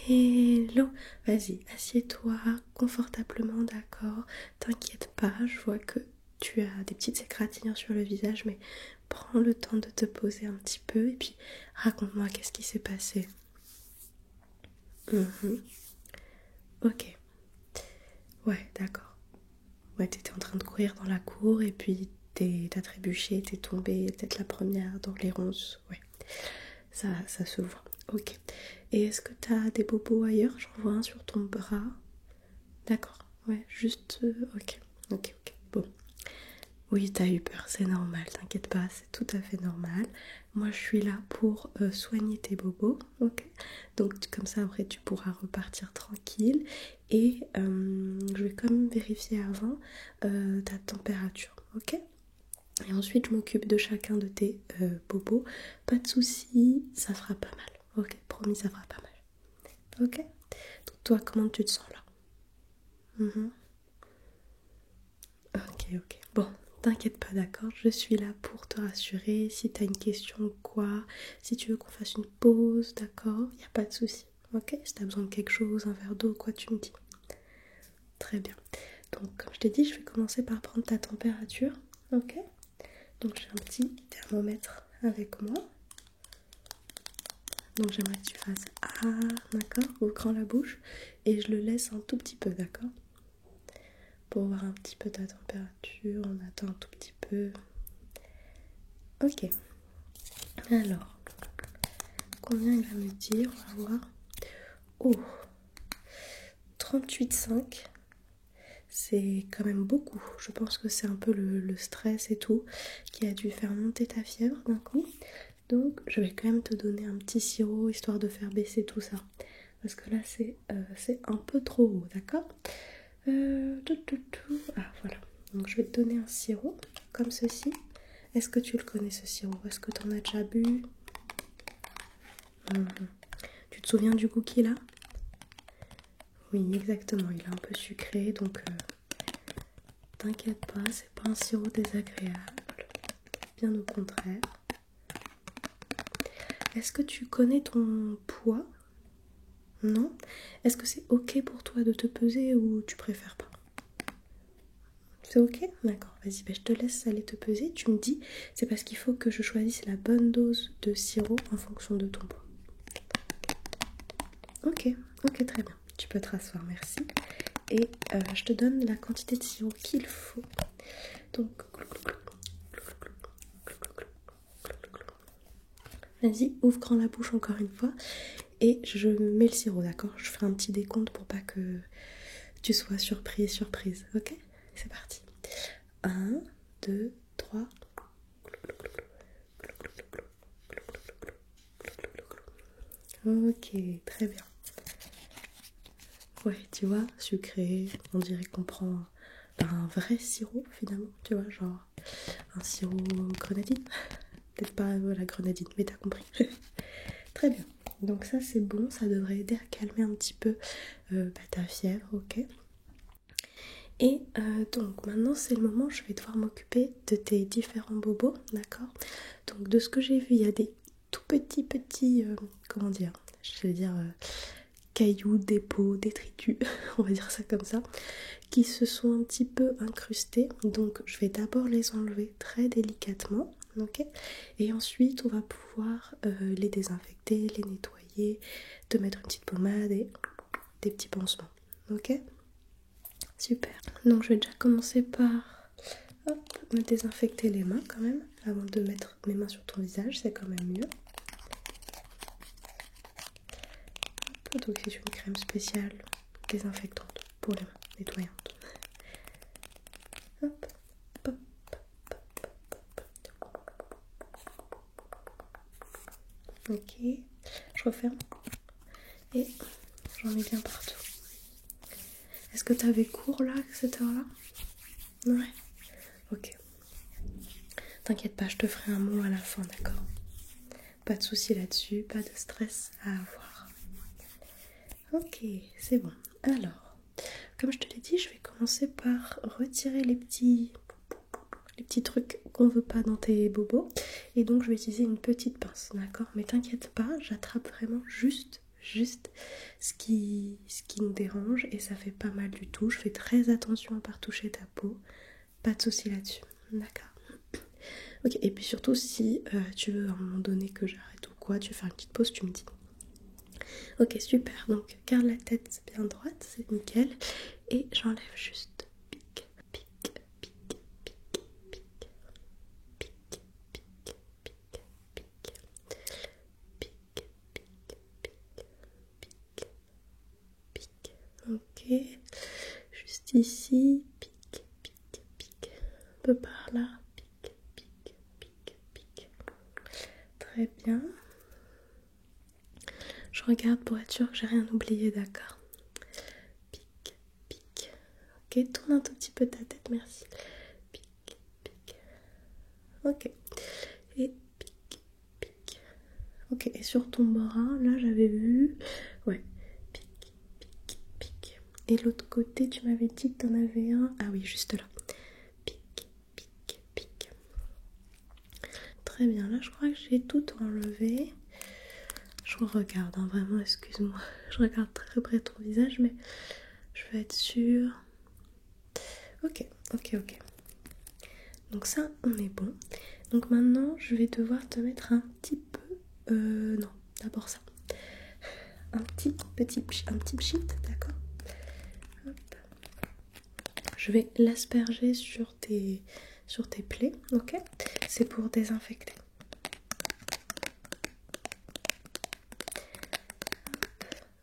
Hello, vas-y, assieds-toi confortablement, d'accord? T'inquiète pas, je vois que tu as des petites égratignures sur le visage, mais prends le temps de te poser un petit peu et puis raconte-moi qu'est-ce qui s'est passé. Mhm. Ok, ouais, d'accord. Ouais, t'étais en train de courir dans la cour et puis t'as trébuché, t'es tombée, peut-être la première dans les ronces, ouais. Ça se voit. Ok. Et est-ce que t'as des bobos ailleurs? J'en vois un sur ton bras. D'accord. Ouais, juste. Ok. Ok, ok. Bon. Oui, t'as eu peur, c'est normal, t'inquiète pas, c'est tout à fait normal. Moi, je suis là pour soigner tes bobos, ok? Donc, comme ça, après, tu pourras repartir tranquille. Et je vais quand même vérifier avant ta température, ok? Et ensuite, je m'occupe de chacun de tes bobos. Pas de soucis, ça fera pas mal. Ok, promis, ça fera pas mal. Ok? Donc, toi, comment tu te sens là? Mhm. Ok, ok. Bon, t'inquiète pas, d'accord? Je suis là pour te rassurer. Si t'as une question ou quoi, si tu veux qu'on fasse une pause, d'accord? Y a pas de souci. Ok? Si t'as besoin de quelque chose, un verre d'eau, quoi, tu me dis. Très bien. Donc, comme je t'ai dit, je vais commencer par prendre ta température. Ok? Donc, j'ai un petit thermomètre avec moi. Donc j'aimerais que tu fasses ah, d'accord, ouvre grand la bouche et je le laisse un tout petit peu, d'accord? Pour voir un petit peu ta température, on attend un tout petit peu. Ok, alors, combien il va me dire? On va voir. Oh, 38,5, c'est quand même beaucoup. Je pense que c'est un peu le stress et tout qui a dû faire monter ta fièvre d'un coup. Donc je vais quand même te donner un petit sirop histoire de faire baisser tout ça. Parce que là c'est un peu trop haut, d'accord? Ah voilà. Donc je vais te donner un sirop comme ceci. Est-ce que tu le connais ce sirop? Est-ce que tu en as déjà bu? Mhm. Tu te souviens du goût qu'il a? Oui, exactement. Il est un peu sucré, donc t'inquiète pas, c'est pas un sirop désagréable. Bien au contraire. Est-ce que tu connais ton poids? Non? Est-ce que c'est ok pour toi de te peser ou tu préfères pas? C'est ok? D'accord, vas-y, je te laisse aller te peser. Tu me dis, c'est parce qu'il faut que je choisisse la bonne dose de sirop en fonction de ton poids. Ok, ok, très bien. Tu peux te rasseoir, merci. Et je te donne la quantité de sirop qu'il faut. Donc, vas-y, ouvre grand la bouche encore une fois. Et je mets le sirop, d'accord? Je ferai un petit décompte pour pas que tu sois surprise. Ok? C'est parti. 1, 2, 3. Ok, très bien. Ouais, tu vois, sucré, on dirait qu'on prend un vrai sirop finalement, tu vois, genre un sirop grenadine. Peut-être pas la grenadine, mais t'as compris. Très bien. Donc ça c'est bon, ça devrait aider à calmer un petit peu ta fièvre, ok. Et donc maintenant c'est le moment où je vais devoir m'occuper de tes différents bobos, d'accord. Donc de ce que j'ai vu, il y a des tout petits, comment dire, je vais dire cailloux, dépôts, détritus, on va dire ça comme ça, qui se sont un petit peu incrustés. Donc je vais d'abord les enlever très délicatement, ok. Et ensuite on va pouvoir les désinfecter, les nettoyer, te mettre une petite pommade et des petits pansements, ok. Super. Donc je vais déjà commencer par me désinfecter les mains quand même, avant de mettre mes mains sur ton visage, c'est quand même mieux. Donc c'est une crème spéciale désinfectante pour les mains, nettoyante. Hop, hop, ok, je referme et j'en mets bien partout. Est-ce que tu avais cours là, à cette heure-là? Ouais. Ok. T'inquiète pas, je te ferai un mot à la fin, d'accord? Pas de soucis là-dessus, pas de stress à avoir. Ok, c'est bon. Alors, comme je te l'ai dit, je vais commencer par retirer les petits trucs qu'on veut pas dans tes bobos. Et donc, je vais utiliser une petite pince, d'accord? Mais t'inquiète pas, j'attrape vraiment juste juste ce qui nous dérange et ça fait pas mal du tout. Je fais très attention à pas retoucher ta peau. Pas de soucis là-dessus. D'accord. Ok, et puis surtout si tu veux à un moment donné que j'arrête ou quoi, tu veux faire une petite pause, tu me dis. Ok, super. Donc garde la tête bien droite, c'est nickel. Et j'enlève juste pic, pic, pic, pic, pic, pic, pic, pic, pic, pic, pic, pic. Ok. Juste ici, pic, pic, pic. Un peu par là, pic, pic, pic, pic. Très bien. Je regarde pour être sûre que j'ai rien oublié, d'accord. Pic, pic. Ok, tourne un tout petit peu ta tête, merci. Pic, pic. Ok. Et pic, pic. Ok, et sur ton bras, là j'avais vu... Ouais. Pic, pic, pic. Et l'autre côté, tu m'avais dit que t'en avais un... Ah oui, juste là. Pic, pic, pic. Très bien, là je crois que j'ai tout enlevé. Je regarde, hein, vraiment, excuse-moi. Je regarde très près ton visage, mais je veux être sûre. Ok, ok, ok. Donc ça, on est bon. Donc maintenant, je vais devoir te mettre un petit peu... non, d'abord ça. Un petit pchit, d'accord. Hop. Je vais l'asperger sur tes plaies, ok. C'est pour désinfecter.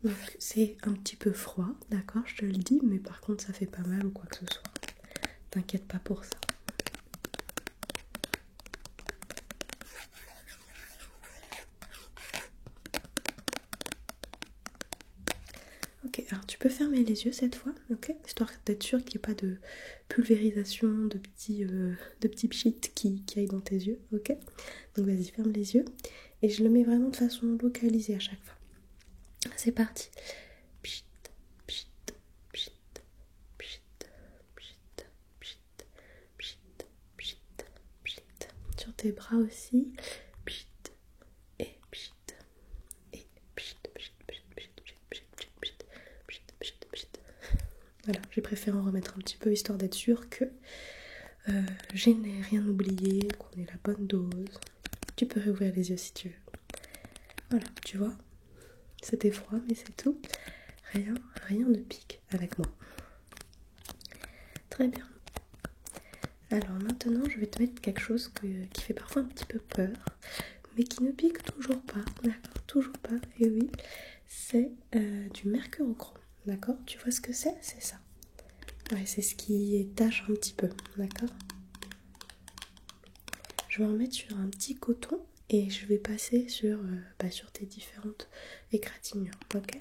Donc c'est un petit peu froid, d'accord, je te le dis, mais par contre ça fait pas mal ou quoi que ce soit. T'inquiète pas pour ça. Ok, alors tu peux fermer les yeux cette fois, ok, histoire d'être sûr qu'il n'y ait pas de pulvérisation, de petits pchits qui aillent dans tes yeux, ok. Donc vas-y, ferme les yeux. Et je le mets vraiment de façon localisée à chaque fois. C'est parti. Pchit, pchit, pchit, pchit, pchit, pchit, pchit, pchit, pchit. Sur tes bras aussi. Pchit, et pchit, et pchit, pchit, pchit, pchit, pchit, pchit, pchit, pchit, pchit, pchit. Voilà, j'ai préféré en remettre un petit peu histoire d'être sûre que je n'ai rien oublié, qu'on ait la bonne dose. Tu peux réouvrir les yeux si tu veux. Voilà, tu vois, c'était froid, mais c'est tout. Rien ne pique avec moi. Très bien. Alors maintenant, je vais te mettre quelque chose qui fait parfois un petit peu peur, mais qui ne pique toujours pas, d'accord, toujours pas. Et oui, c'est du mercurochrome, d'accord. Tu vois ce que c'est? C'est ça. Ouais, c'est ce qui tache un petit peu, d'accord. Je vais en mettre sur un petit coton et je vais passer sur tes différentes égratignures, ok.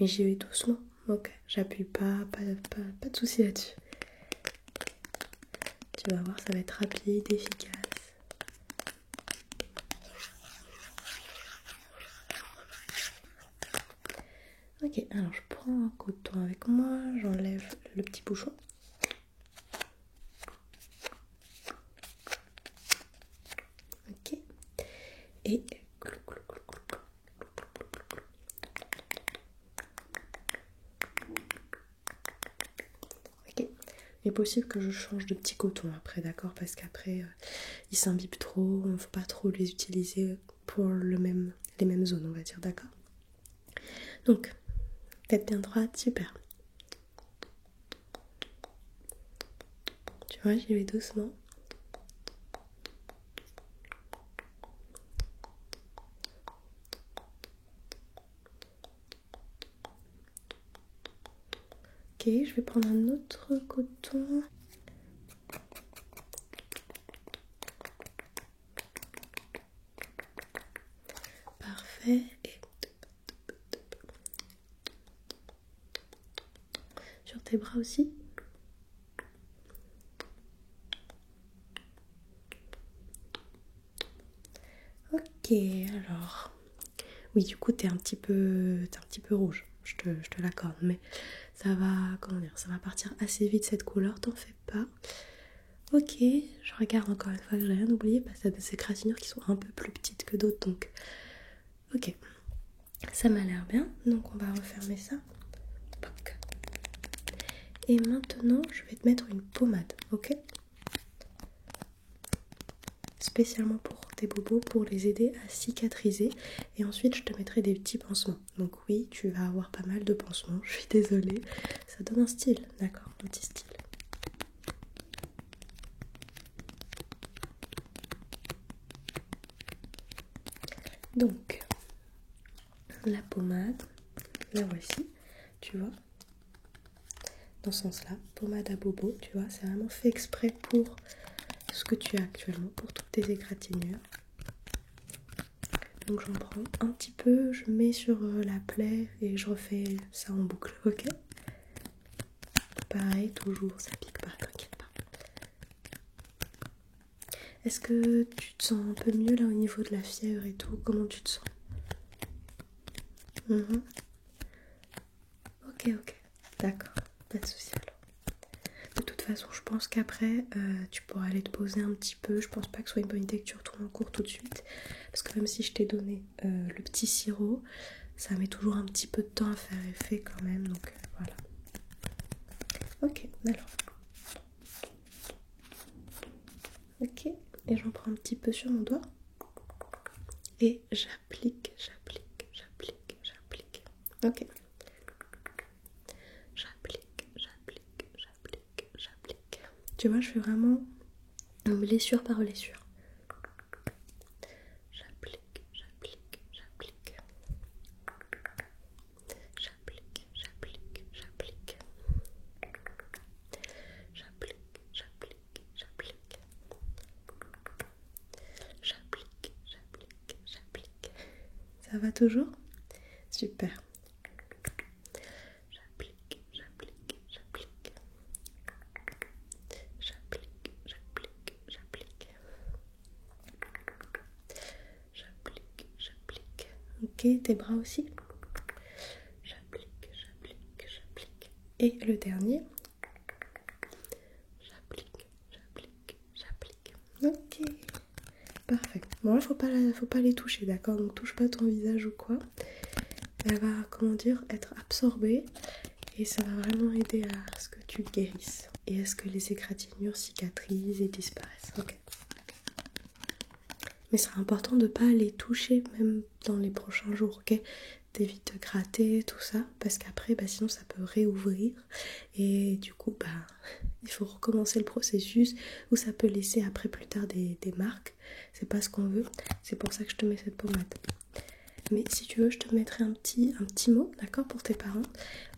Mais j'y vais doucement, ok. J'appuie pas de soucis là-dessus. Tu vas voir, ça va être rapide, efficace. Ok, alors je prends un coton avec moi, j'enlève le petit bouchon. Ok. Et ok. Il est possible que je change de petit coton après, d'accord, parce qu'après ils s'imbibent trop, il ne faut pas trop les utiliser pour les mêmes zones, on va dire, d'accord. Donc, tête bien droite, super. Tu vois, j'y vais doucement. Ok, je vais prendre un autre coton. Parfait. Et sur tes bras aussi. Ok, alors. Oui, du coup, t'es un petit peu rouge. Je te l'accorde, mais ça va, comment dire, ça va partir assez vite cette couleur, t'en fais pas. Ok, je regarde encore une fois que j'ai rien oublié parce que t'as des égratignures qui sont un peu plus petites que d'autres, donc ok. Ça m'a l'air bien, donc on va refermer ça. Poc. Et maintenant, je vais te mettre une pommade, ok? Spécialement pour tes bobos, pour les aider à cicatriser. Et ensuite, je te mettrai des petits pansements. Donc oui, tu vas avoir pas mal de pansements, je suis désolée. Ça donne un style, d'accord? Un petit style. Donc, la pommade, la voici, tu vois, dans ce sens-là, pommade à bobo, tu vois, c'est vraiment fait exprès pour ce que tu as actuellement, pour toutes tes égratignures. Donc j'en prends un petit peu, je mets sur la plaie et je refais ça en boucle, ok? Pareil, toujours, ça pique pas, t'inquiète pas. Est-ce que tu te sens un peu mieux là au niveau de la fièvre et tout? Comment tu te sens? Ok, d'accord, pas de souci alors. De toute façon, je pense qu'après, tu pourras aller te poser un petit peu. Je pense pas que ce soit une bonne idée que tu retournes en cours tout de suite. Parce que même si je t'ai donné le petit sirop, ça met toujours un petit peu de temps à faire effet quand même. Donc voilà. Ok, alors. Ok, et j'en prends un petit peu sur mon doigt. Et j'applique. Ok. J'applique. Tu vois, je fais vraiment blessure par blessure. J'applique. Ça va toujours? Super. J'applique. Ok, tes bras aussi. J'applique. Et le dernier. J'applique. Ok. Parfait. Bon là faut pas les toucher, d'accord? Donc touche pas ton visage ou quoi. Elle va, comment dire, être absorbée. Et ça va vraiment aider à ce que tu guérisses. Et à ce que les égratignures cicatrisent et disparaissent. Ok. Mais c'est important de pas les toucher même dans les prochains jours, ok? T'évites de gratter, tout ça, parce qu'après, sinon ça peut réouvrir. Et du coup, il faut recommencer le processus, ou ça peut laisser après plus tard des marques. C'est pas ce qu'on veut, c'est pour ça que je te mets cette pommade. Mais si tu veux, je te mettrai un petit mot, d'accord, pour tes parents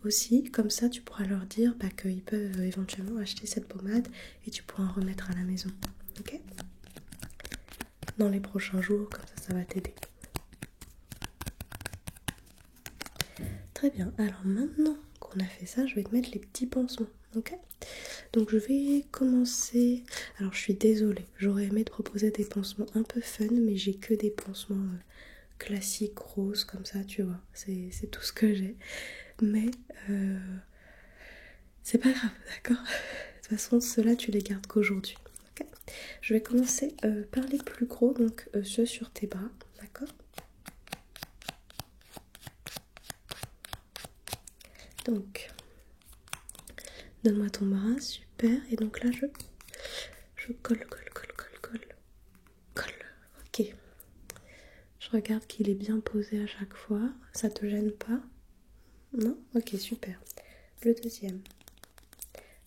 aussi. Comme ça, tu pourras leur dire qu'ils peuvent éventuellement acheter cette pommade et tu pourras en remettre à la maison, ok? Dans les prochains jours, comme ça va t'aider. Très bien, alors maintenant qu'on a fait ça, je vais te mettre les petits pansements, ok? Donc je vais commencer... Alors je suis désolée, j'aurais aimé te proposer des pansements un peu fun, mais j'ai que des pansements classiques, roses, comme ça, tu vois. C'est tout ce que j'ai. Mais c'est pas grave, d'accord? De toute façon, ceux-là, tu les gardes qu'aujourd'hui. Okay, je vais commencer par les plus gros, donc ceux sur tes bras, d'accord? Donc, donne-moi ton bras, super. Et donc là, je colle. Ok. Je regarde qu'il est bien posé à chaque fois. Ça te gêne pas? Non? Ok, super. Le deuxième.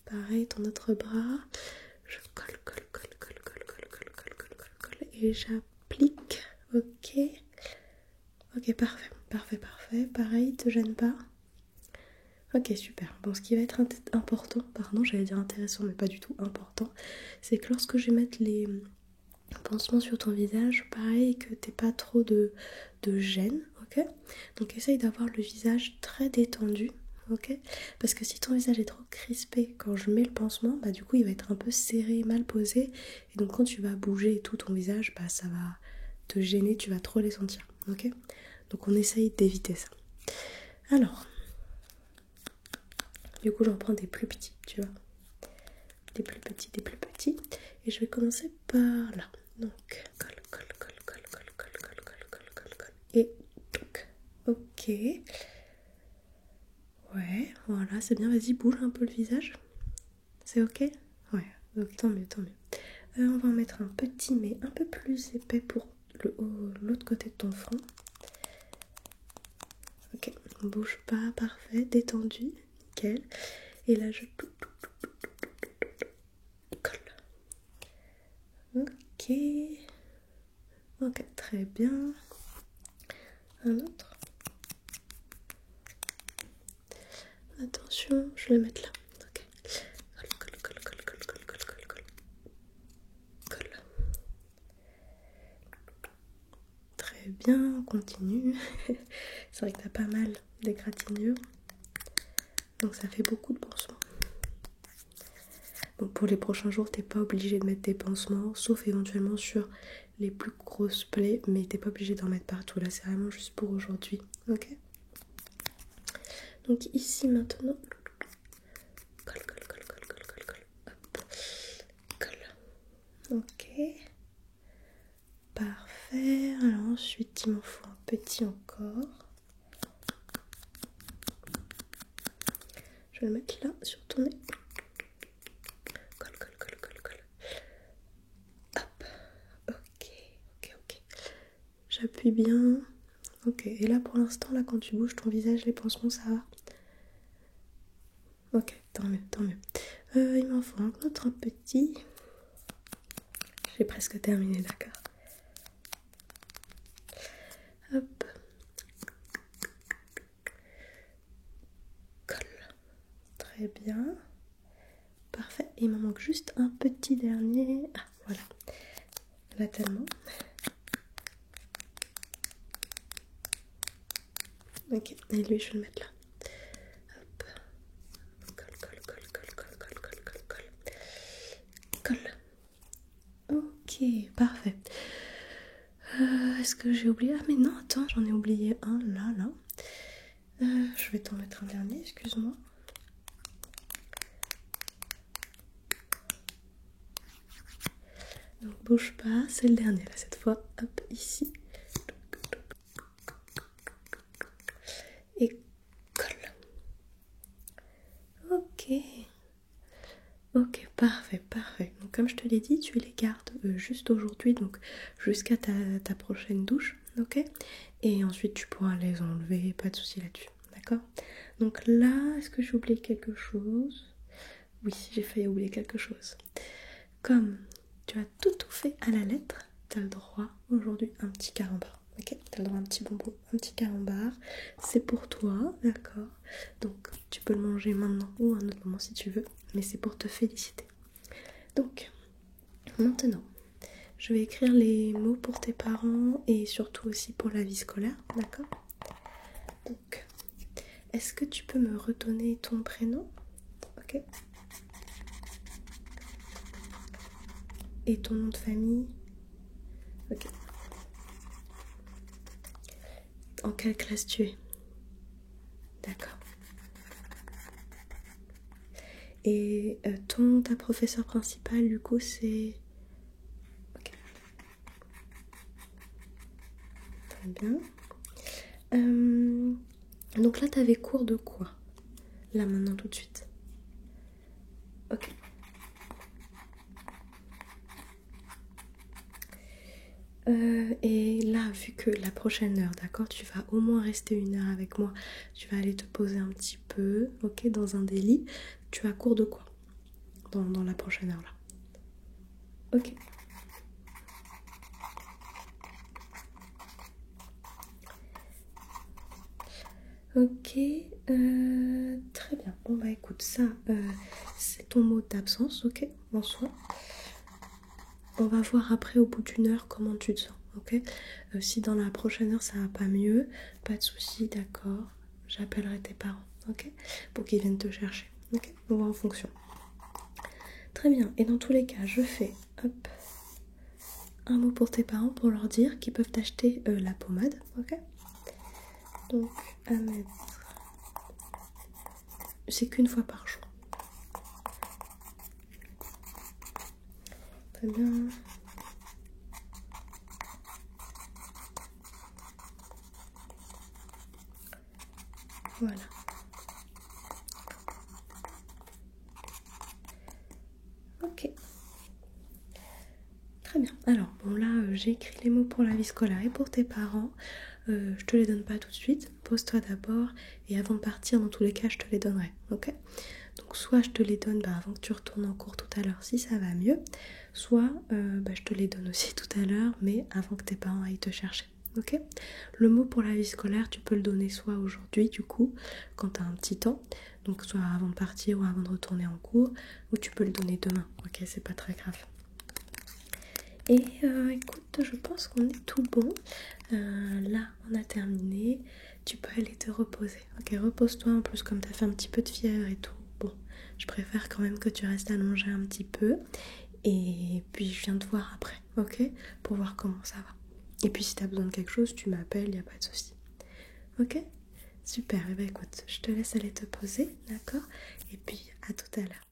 Pareil, ton autre bras. Je colle. Et j'applique. Ok. Ok, parfait. Pareil, te gêne pas? Ok, super. Bon, ce qui va être important, pardon, j'allais dire intéressant, mais pas du tout important, c'est que lorsque je vais mettre les pansements sur ton visage, pareil, que t'aies pas trop de gêne, ok? Donc essaye d'avoir le visage très détendu, ok? Parce que si ton visage est trop crispé quand je mets le pansement, du coup il va être un peu serré, mal posé, et donc quand tu vas bouger et tout ton visage, ça va te gêner, tu vas trop les sentir, ok? Donc on essaye d'éviter ça. Alors, du coup, j'en prends des plus petits, tu vois. Des plus petits. Et je vais commencer par là. Donc, colle. Et toc. Ok. Ouais, voilà, c'est bien. Vas-y, bouge un peu le visage. C'est ok? Ouais, ok, tant mieux, tant mieux. On va en mettre un petit, mais un peu plus épais pour l'autre côté de ton front. Ok, on bouge pas, parfait, détendu, nickel. Et là, je colle. Ok. Ok, très bien. Un autre. Attention, je vais le mettre là. Ok. Colle, colle, colle, colle, colle, colle, colle, colle, colle. Colle. Très bien, on continue. C'est vrai que t'as pas mal d'égratignures. Donc ça fait beaucoup de pansements. Donc pour les prochains jours, t'es pas obligé de mettre des pansements, sauf éventuellement sur les plus grosses plaies, mais t'es pas obligé d'en mettre partout. Là, c'est vraiment juste pour aujourd'hui. Ok? Donc ici maintenant, colle, colle, colle, colle, colle, colle, colle. Hop. Colle. Ok. Parfait. Alors ensuite, il m'en faut un petit encore. Je vais le mettre là, sur ton nez. Colle, colle, colle, colle, colle. Hop. Ok, ok, ok. J'appuie bien. Ok, et là pour l'instant, là quand tu bouges ton visage, les pansements, ça va? Ok, tant mieux, tant mieux. Il m'en faut un autre petit. J'ai presque terminé, d'accord. Hop. Colle. Très bien. Parfait. Il me manque juste un petit dernier. Ah, voilà. Là, tellement. Ok, et lui, je vais le mettre là. Hop. Colle, colle, colle, colle, colle, colle, colle, colle, colle. Colle. Ok, parfait. Est-ce que j'ai oublié? Ah, mais non, attends, j'en ai oublié un là, là. Je vais t'en mettre un dernier, excuse-moi. Donc bouge pas, c'est le dernier là cette fois. Hop, ici. Et colle. Ok. Ok, parfait, parfait. Donc comme je te l'ai dit, tu les gardes juste aujourd'hui, donc jusqu'à ta prochaine douche, ok? Et ensuite tu pourras les enlever, pas de souci là-dessus, d'accord? Donc là, est-ce que j'ai oublié quelque chose? Oui, j'ai failli oublier quelque chose. Comme tu as tout fait à la lettre, tu as le droit aujourd'hui un petit carambar. Ok, tu as le droit à un petit bonbon, un petit carambar. C'est pour toi, d'accord? Donc tu peux le manger maintenant ou à un autre moment si tu veux, mais c'est pour te féliciter. Donc maintenant, je vais écrire les mots pour tes parents et surtout aussi pour la vie scolaire, d'accord? Donc, est-ce que tu peux me redonner ton prénom? Ok. Et ton nom de famille? Ok. En quelle classe tu es? D'accord. Et ta professeur principale, du coup, c'est... Ok. Très bien. Donc là, t'avais cours de quoi? Là, maintenant, tout de suite. Ok. Et là, vu que la prochaine heure, d'accord, tu vas au moins rester 1 heure avec moi. Tu vas aller te poser un petit peu, ok, dans un des lits. Tu as cours de quoi dans la prochaine heure, là? Ok. Ok, très bien. Bon bah écoute, ça, c'est ton mot d'absence, ok, en soi. On va voir après au bout d'1 heure comment tu te sens, ok? Si dans la prochaine heure ça va pas mieux, pas de souci, d'accord. J'appellerai tes parents, ok? Pour qu'ils viennent te chercher, ok? On va en fonction. Très bien, et dans tous les cas, je fais, hop, un mot pour tes parents pour leur dire qu'ils peuvent t'acheter la pommade, ok? Donc, à mettre... C'est qu'une fois par jour. Très bien. Voilà. Ok. Très bien. Alors, bon là, j'ai écrit les mots pour la vie scolaire et pour tes parents. Je te les donne pas tout de suite. Pose-toi d'abord et avant de partir, dans tous les cas, je te les donnerai. Ok? Donc, soit je te les donne avant que tu retournes en cours tout à l'heure si ça va mieux, soit je te les donne aussi tout à l'heure, mais avant que tes parents aillent te chercher. Ok? Le mot pour la vie scolaire, tu peux le donner soit aujourd'hui, du coup, quand tu as un petit temps, donc soit avant de partir ou avant de retourner en cours, ou tu peux le donner demain. Ok? C'est pas très grave. Et écoute, je pense qu'on est tout bon. Là, on a terminé. Tu peux aller te reposer. Ok, repose-toi. En plus, comme tu as fait un petit peu de fièvre et tout. Bon, je préfère quand même que tu restes allongé un petit peu. Et puis, je viens te voir après, ok? Pour voir comment ça va. Et puis, si tu as besoin de quelque chose, tu m'appelles, il n'y a pas de souci. Ok? Super. Et écoute, je te laisse aller te poser, d'accord? Et puis, à tout à l'heure.